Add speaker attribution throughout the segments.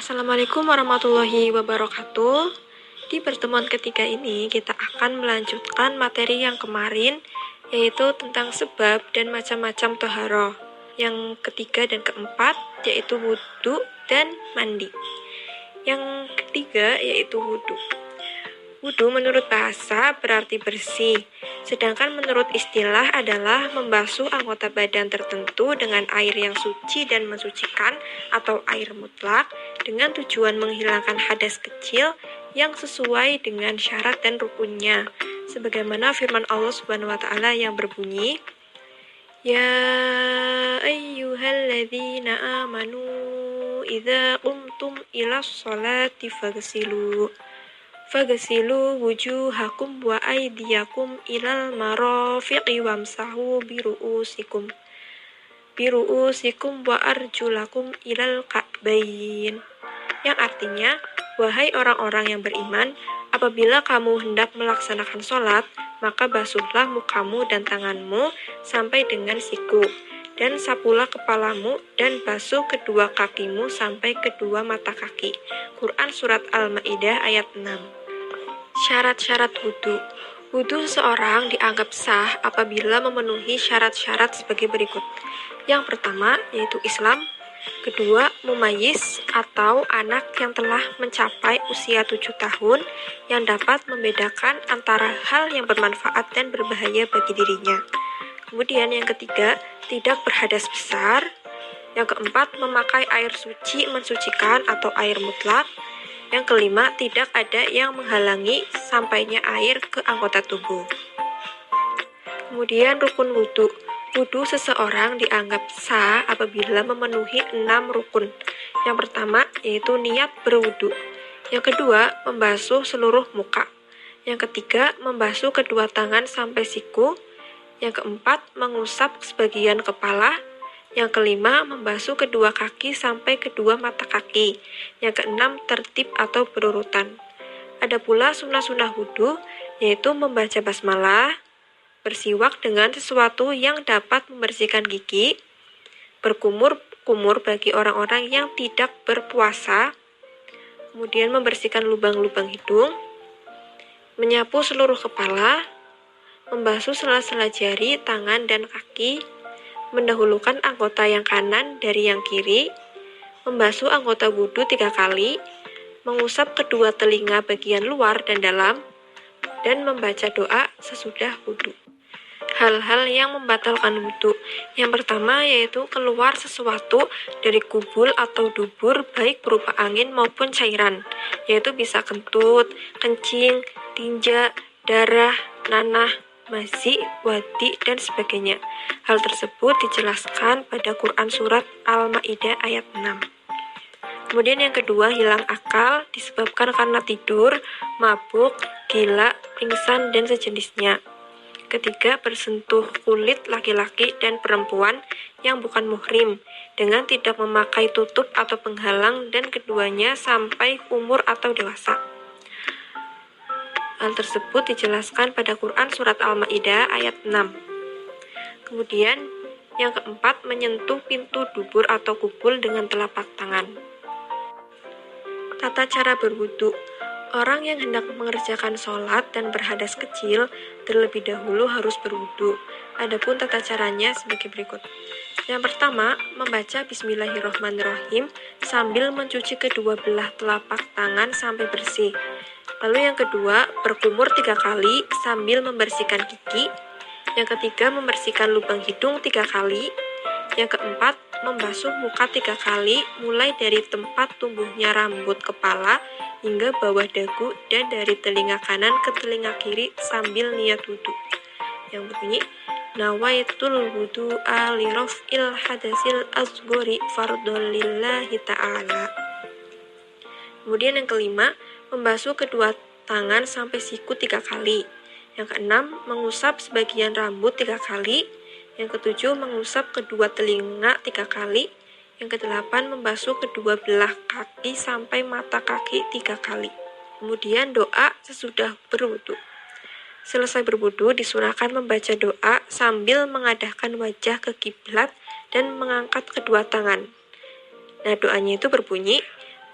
Speaker 1: Assalamualaikum warahmatullahi wabarakatuh. Di pertemuan ketiga ini kita akan melanjutkan materi yang kemarin, yaitu tentang sebab dan macam-macam toharoh. Yang ketiga dan keempat yaitu wudhu dan mandi. Yang ketiga yaitu wudhu. Wudhu menurut bahasa berarti bersih, sedangkan menurut istilah adalah membasuh anggota badan tertentu dengan air yang suci dan mensucikan atau air mutlak dengan tujuan menghilangkan hadas kecil yang sesuai dengan syarat dan rukunnya. Sebagaimana firman Allah Subhanahu wa taala yang berbunyi, Ya ayyuhalladzina amanu idza qumtum ilas sholati Fagsilu wujuhakum wa aydiyakum ilal marafiqi wamsahu biru'usikum wa arjulakum ilal ka'bain. Yang artinya, wahai orang-orang yang beriman, apabila kamu hendak melaksanakan sholat, maka basuhlah mukamu dan tanganmu sampai dengan siku, dan sapulah kepalamu dan basuh kedua kakimu sampai kedua mata kaki. Quran Surat Al-Ma'idah ayat 6. Syarat-syarat wudhu. Wudhu seseorang dianggap sah apabila memenuhi syarat-syarat sebagai berikut. Yang pertama yaitu Islam. Kedua, mumayyiz atau anak yang telah mencapai usia 7 tahun yang dapat membedakan antara hal yang bermanfaat dan berbahaya bagi dirinya. Kemudian yang ketiga, tidak berhadas besar. Yang keempat, memakai air suci mensucikan atau air mutlak. Yang kelima, tidak ada yang menghalangi sampainya air ke anggota tubuh. Kemudian rukun wudhu. Wudhu seseorang dianggap sah apabila memenuhi 6 rukun. Yang pertama yaitu niat berwudhu. Yang kedua, membasuh seluruh muka. Yang ketiga, membasuh kedua tangan sampai siku. Yang keempat, mengusap sebagian kepala. Yang kelima, membasuh kedua kaki sampai kedua mata kaki. Yang keenam, tertib atau berurutan. Ada pula sunnah-sunnah wudhu, yaitu membaca basmalah, bersiwak dengan sesuatu yang dapat membersihkan gigi, berkumur-kumur bagi orang-orang yang tidak berpuasa, kemudian membersihkan lubang-lubang hidung, menyapu seluruh kepala, membasuh sela-sela jari, tangan, dan kaki, mendahulukan anggota yang kanan dari yang kiri, membasuh anggota wudhu 3 kali, mengusap kedua telinga bagian luar dan dalam, dan membaca doa sesudah wudhu. Hal-hal yang membatalkan wudhu. Yang pertama yaitu keluar sesuatu dari kubul atau dubur baik berupa angin maupun cairan, yaitu bisa kentut, kencing, tinja, darah, nanah, mazi, wadi, dan sebagainya. Hal tersebut dijelaskan pada Quran Surat Al-Ma'idah ayat 6. Kemudian yang kedua, hilang akal disebabkan karena tidur, mabuk, gila, pingsan, dan sejenisnya. Ketiga, bersentuh kulit laki-laki dan perempuan yang bukan muhrim dengan tidak memakai tutup atau penghalang dan keduanya sampai umur atau dewasa. Hal tersebut dijelaskan pada Quran Surat Al-Ma'idah ayat 6. Kemudian, yang keempat, menyentuh pintu dubur atau kubul dengan telapak tangan. Tata cara berwudhu. Orang yang hendak mengerjakan sholat dan berhadas kecil, terlebih dahulu harus berwudhu. Adapun tata caranya sebagai berikut. Yang pertama, membaca Bismillahirrahmanirrahim sambil mencuci kedua belah telapak tangan sampai bersih. Lalu yang kedua, berkumur 3 kali sambil membersihkan gigi. Yang ketiga, membersihkan lubang hidung 3 kali. Yang keempat, membasuh muka 3 kali, mulai dari tempat tumbuhnya rambut kepala hingga bawah dagu dan dari telinga kanan ke telinga kiri sambil niat wudhu. Yang berbunyi, Nawaitul wudu'a li raf'il hadasil asghari fardhon lillahi ta'ala. Kemudian yang kelima, membasuh kedua tangan sampai siku 3 kali. Yang keenam, mengusap sebagian rambut 3 kali. Yang ketujuh, mengusap kedua telinga 3 kali. Yang kedelapan, membasuh kedua belah kaki sampai mata kaki 3 kali. Kemudian doa sesudah berwudhu. Selesai berwudhu, disunahkan membaca doa sambil mengadahkan wajah ke kiblat dan mengangkat kedua tangan. Nah, doanya itu berbunyi,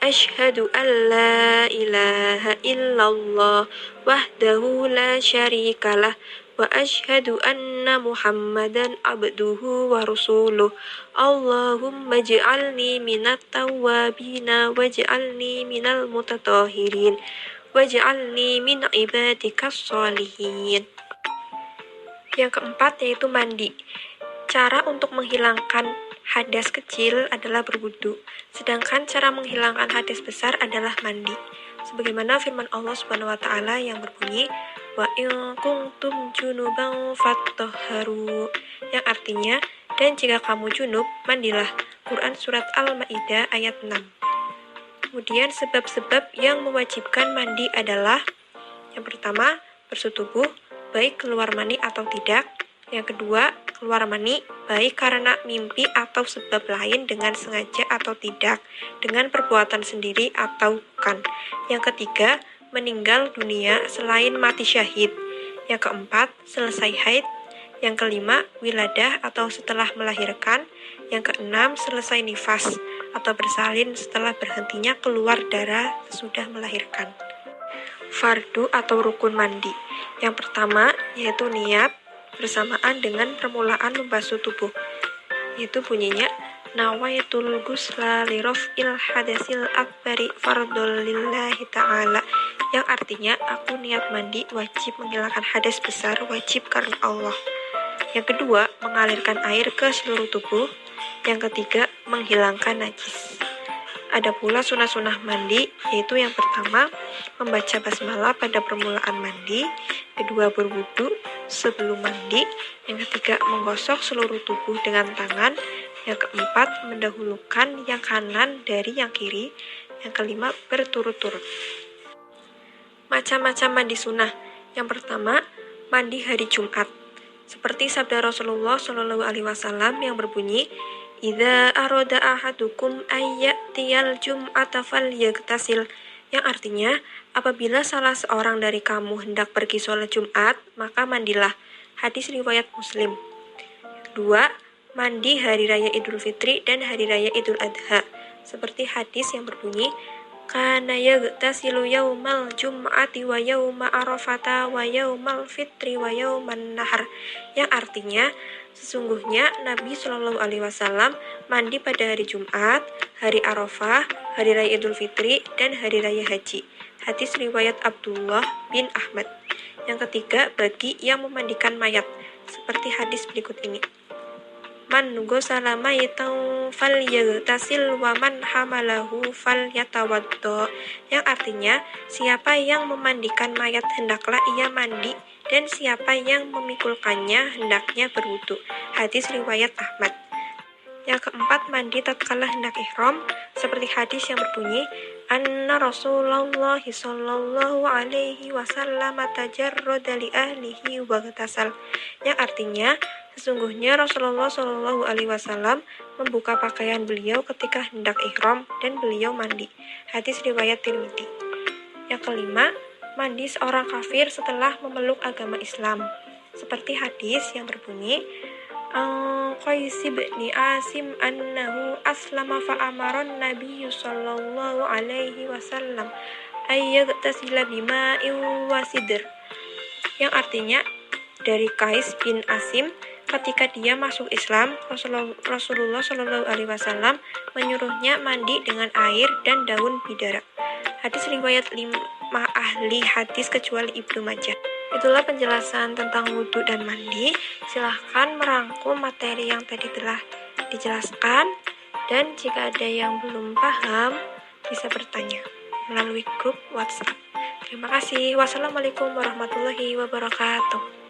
Speaker 1: Asyhadu an la ilaha illallah wahdahu la syarikalah wa asyhadu anna Muhammadan abduhu wa rasuluh. Allahumma ij'alni minat tawwabina waj'alni minal mutatahhirin waj'alni min ibadikas sholihin. Yang keempat yaitu mandi. Cara untuk menghilangkan hadas kecil adalah berwudu, sedangkan cara menghilangkan hadas besar adalah mandi. Sebagaimana firman Allah Subhanahu wa taala yang berbunyi, "Wa in kuntum junuban fattahharu," yang artinya, dan jika kamu junub, mandilah. Quran surat Al-Maidah ayat 6. Kemudian sebab-sebab yang mewajibkan mandi adalah: yang pertama, bersetubuh, baik keluar mani atau tidak. Yang kedua, keluar mani baik karena mimpi atau sebab lain dengan sengaja atau tidak, dengan perbuatan sendiri atau bukan. Yang ketiga, meninggal dunia selain mati syahid. Yang keempat, selesai haid. Yang kelima, wiladah atau setelah melahirkan. Yang keenam, selesai nifas atau bersalin setelah berhentinya keluar darah sesudah melahirkan. Fardu atau rukun mandi. Yang pertama yaitu niat bersamaan dengan permulaan membasuh tubuh, yaitu bunyinya nawaitul ghusla li raf'il hadasil akbari fardhul lillahi ta'ala, yang artinya aku niat mandi wajib menghilangkan hadas besar wajib karena Allah. Yang kedua, mengalirkan air ke seluruh tubuh. Yang ketiga, menghilangkan najis. Ada pula sunah-sunah mandi, yaitu yang pertama, membaca basmalah pada permulaan mandi. Kedua, berwudu sebelum mandi. Yang ketiga, menggosok seluruh tubuh dengan tangan. Yang keempat, mendahulukan yang kanan dari yang kiri. Yang kelima, berturut-turut. Macam-macam mandi sunnah. Yang pertama, mandi hari Jumat. Seperti sabda Rasulullah SAW yang berbunyi, "Idza arada ahadukum ayyatiyal jum'ata falyaghtasil," yang artinya, apabila salah seorang dari kamu hendak pergi sholat Jumat, maka mandilah. Hadis riwayat Muslim. Kedua, mandi hari raya Idul Fitri dan hari raya Idul Adha. Seperti hadis yang berbunyi, "Kana yaghtasilu yaumal jum'ati wa yauma arafata wa yaumal fitri wa yauman nahar," yang artinya, sesungguhnya Nabi Shallallahu Alaihi Wasallam mandi pada hari Jumat, hari Arafah, hari raya Idul Fitri, dan hari raya Haji. Hadis riwayat Abdullah bin Ahmad. Yang ketiga, bagi yang memandikan mayat. Seperti hadis berikut ini. Man ghusala maytan falyaghtasil wa man hamalahu falyatawaddo, yang artinya, siapa yang memandikan mayat hendaklah ia mandi, dan siapa yang memikulkannya hendaknya berwudu. Hadis riwayat Ahmad. Yang keempat, mandi tatkala hendak ihram, seperti hadis yang berbunyi, "Anna Rasulullah sallallahu alaihi wasallam tajarrada li ahlihi wa ghtasal," yang artinya, sesungguhnya Rasulullah sallallahu alaihi wasallam membuka pakaian beliau ketika hendak ihram dan beliau mandi. Hadis riwayat Tirmidzi. Yang kelima, mandi seorang kafir setelah memeluk agama Islam. Seperti hadis yang berbunyi, Qais bin Asim annahu aslama fa amaran Nabi sallallahu alaihi wasallam ayyagtasila bima'in wa sidr, yang artinya, dari Qais bin Asim, ketika dia masuk Islam, Rasulullah Shallallahu Alaihi Wasallam menyuruhnya mandi dengan air dan daun bidara. Hadis riwayat 5 ahli hadis kecuali Ibnu Majah. Itulah penjelasan tentang wudhu dan mandi. Silahkan merangkum materi yang tadi telah dijelaskan, dan jika ada yang belum paham bisa bertanya melalui grup WhatsApp. Terima kasih. Wassalamualaikum warahmatullahi wabarakatuh.